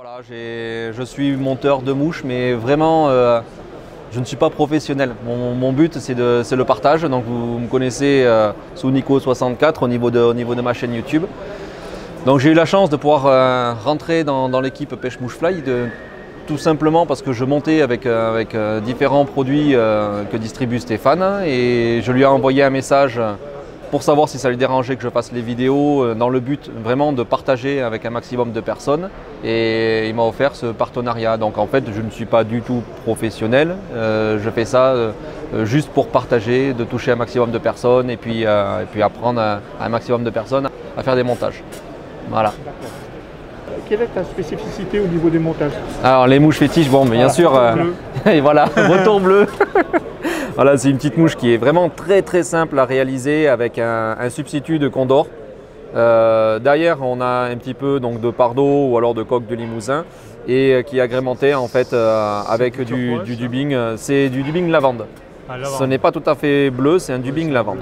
Voilà, je suis monteur de mouches, mais vraiment, je ne suis pas professionnel. Mon but, c'est le partage. Donc, vous me connaissez sous Nico64 au niveau de ma chaîne YouTube. Donc, j'ai eu la chance de pouvoir rentrer dans l'équipe Pêche Mouche Fly, tout simplement parce que je montais avec différents produits que distribue Stéphane. Et je lui ai envoyé un message pour savoir si ça lui dérangeait que je fasse les vidéos, dans le but vraiment de partager avec un maximum de personnes. Et il m'a offert ce partenariat. Donc en fait, je ne suis pas du tout professionnel. Je fais ça juste pour partager, de toucher un maximum de personnes et puis apprendre à un maximum de personnes à faire des montages. Voilà. Quelle est ta spécificité au niveau des montages? Alors les mouches fétiches, bon, mais bien sûr, et voilà, retour bleu. Voilà, c'est une petite mouche qui est vraiment très simple à réaliser avec un substitut de condor. Derrière, on a un petit peu donc, de pardot ou alors de coque de limousin et qui est agrémenté en fait avec du dubbing. C'est du dubbing lavande. Ce n'est pas tout à fait bleu, c'est un dubbing lavande.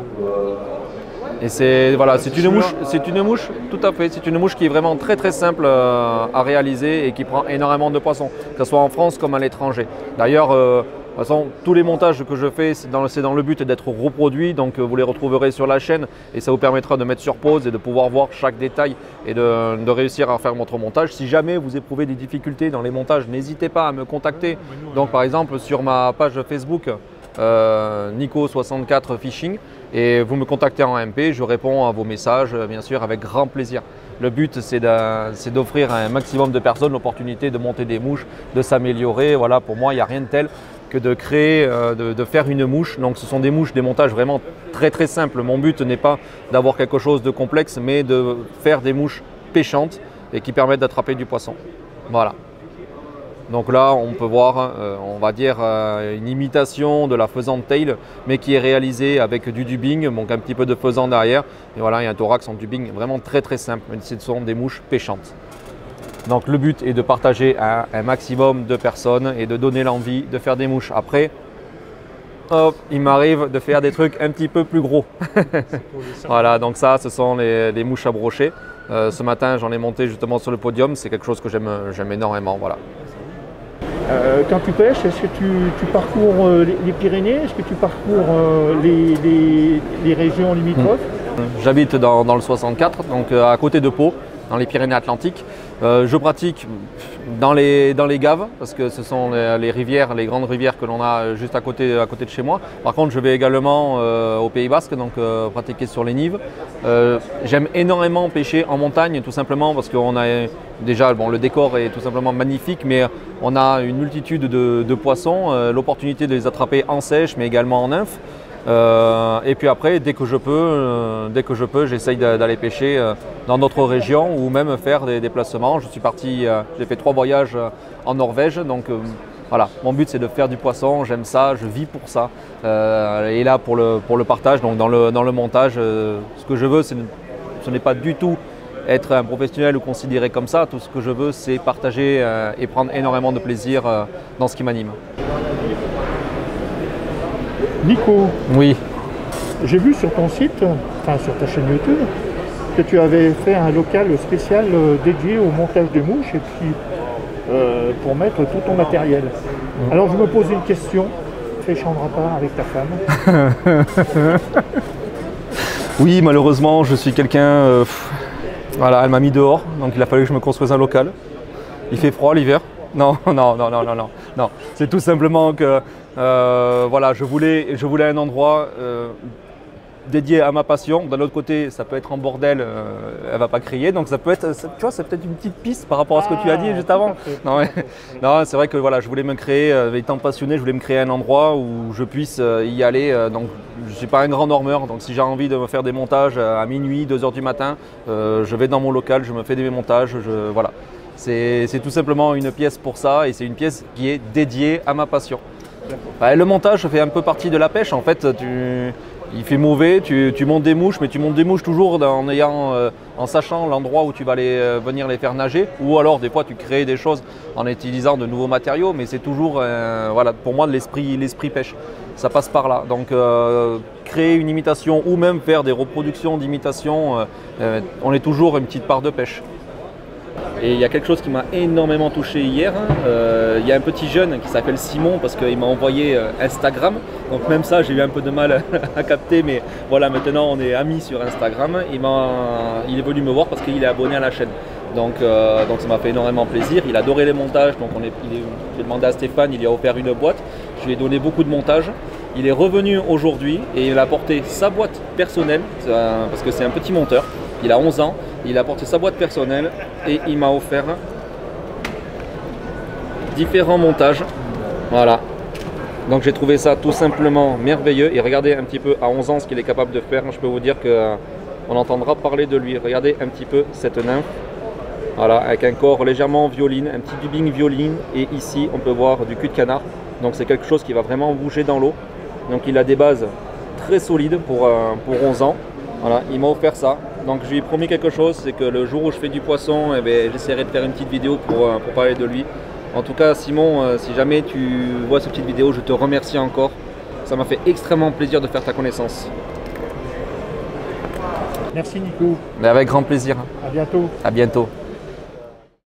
Et c'est voilà, c'est une mouche, tout à fait. C'est une mouche qui est vraiment très simple à réaliser et qui prend énormément de poissons, que ce soit en France comme à l'étranger. D'ailleurs, de toute façon, tous les montages que je fais, c'est dans le but d'être reproduits, donc vous les retrouverez sur la chaîne et ça vous permettra de mettre sur pause et de pouvoir voir chaque détail et de réussir à faire votre montage. Si jamais vous éprouvez des difficultés dans les montages, n'hésitez pas à me contacter. Donc par exemple sur ma page Facebook Nico64 Fishing et vous me contactez en MP, je réponds à vos messages bien sûr avec grand plaisir. Le but c'est d'offrir à un maximum de personnes l'opportunité de monter des mouches, de s'améliorer. Voilà, pour moi il n'y a rien de tel que de créer, de faire une mouche. Donc ce sont des mouches, des montages vraiment très simples. Mon but n'est pas d'avoir quelque chose de complexe, mais de faire des mouches pêchantes et qui permettent d'attraper du poisson. Voilà. Donc là, on peut voir, on va dire, une imitation de la faisande tail, mais qui est réalisée avec du dubbing, donc un petit peu de faisande derrière. Et voilà, il y a un thorax en dubbing vraiment très simple. Ce sont des mouches pêchantes. Donc le but est de partager à un maximum de personnes et de donner l'envie de faire des mouches. Après, hop, il m'arrive de faire des trucs un petit peu plus gros. Voilà, donc ça, ce sont les mouches à brocher. Ce matin, j'en ai monté justement sur le podium. C'est quelque chose que j'aime énormément. Voilà. Quand tu pêches, est-ce que tu parcours les Pyrénées? Est-ce que tu parcours les régions limitrophes? J'habite dans le 64, donc à côté de Pau, dans les Pyrénées-Atlantiques. Je pratique dans les gaves, parce que ce sont les rivières, les grandes rivières que l'on a juste à côté de chez moi. Par contre, je vais également au Pays Basque, donc pratiquer sur les Nives. J'aime énormément pêcher en montagne, tout simplement parce qu'on a déjà, bon, le décor est tout simplement magnifique, mais on a une multitude de poissons, l'opportunité de les attraper en sèche, mais également en nymphe. Et puis après, dès que je peux, j'essaye d'aller pêcher dans d'autres régions ou même faire des déplacements. Je suis parti, j'ai fait 3 voyages en Norvège, donc voilà, mon but c'est de faire du poisson, j'aime ça, je vis pour ça. Et là pour le partage, donc dans le montage, ce que je veux, ce n'est pas du tout être un professionnel ou considéré comme ça. Tout ce que je veux, c'est partager et prendre énormément de plaisir dans ce qui m'anime. Nico, oui. J'ai vu sur ton site, enfin sur ta chaîne YouTube, que tu avais fait un local spécial dédié au montage de mouches et puis pour mettre tout ton matériel. Alors je me pose une question, tu fais chambre à part avec ta femme? Oui, malheureusement, je suis quelqu'un, voilà, elle m'a mis dehors, donc il a fallu que je me construise un local. Il fait froid l'hiver. Non. C'est tout simplement que voilà, je voulais un endroit dédié à ma passion. D'un autre côté, ça peut être en bordel, elle va pas crier, donc ça peut être, tu vois, c'est peut-être une petite piste par rapport à ce que tu as dit juste avant. Non, c'est vrai que voilà, je voulais me créer, étant passionné, je voulais me créer un endroit où je puisse y aller. Donc, je suis pas un grand dormeur, donc si j'ai envie de me faire des montages à minuit, 2 h du matin, je vais dans mon local, je me fais des montages, voilà. C'est tout simplement une pièce pour ça et c'est une pièce qui est dédiée à ma passion. Le montage fait un peu partie de la pêche. En fait, il fait mauvais, tu montes des mouches, mais tu montes des mouches toujours en sachant l'endroit où tu vas venir les faire nager. Ou alors des fois tu crées des choses en utilisant de nouveaux matériaux, mais c'est toujours voilà, pour moi l'esprit pêche. Ça passe par là. Donc créer une imitation ou même faire des reproductions d'imitation, on est toujours une petite part de pêche. Et il y a quelque chose qui m'a énormément touché hier. Il y a un petit jeune qui s'appelle Simon parce qu'il m'a envoyé Instagram. Donc même ça, j'ai eu un peu de mal à capter. Mais voilà, maintenant on est amis sur Instagram. Il est venu me voir parce qu'il est abonné à la chaîne. Donc ça m'a fait énormément plaisir. Il adorait les montages. Donc j'ai demandé à Stéphane, il lui a offert une boîte. Je lui ai donné beaucoup de montages. Il est revenu aujourd'hui et il a apporté sa boîte personnelle parce que c'est un petit monteur. Il a 11 ans. Il a apporté sa boîte personnelle et il m'a offert différents montages. Voilà. Donc j'ai trouvé ça tout simplement merveilleux. Et regardez un petit peu à 11 ans ce qu'il est capable de faire. Je peux vous dire qu'on entendra parler de lui. Regardez un petit peu cette nymphe. Voilà, avec un corps légèrement violine, un petit dubbing violine. Et ici on peut voir du cul de canard. Donc c'est quelque chose qui va vraiment bouger dans l'eau. Donc il a des bases très solides pour 11 ans. Voilà, il m'a offert ça. Donc je lui ai promis quelque chose, c'est que le jour où je fais du poisson, eh bien, j'essaierai de faire une petite vidéo pour parler de lui. En tout cas Simon, si jamais tu vois cette petite vidéo, je te remercie encore. Ça m'a fait extrêmement plaisir de faire ta connaissance. Merci Nico. Mais avec grand plaisir. À bientôt. À bientôt.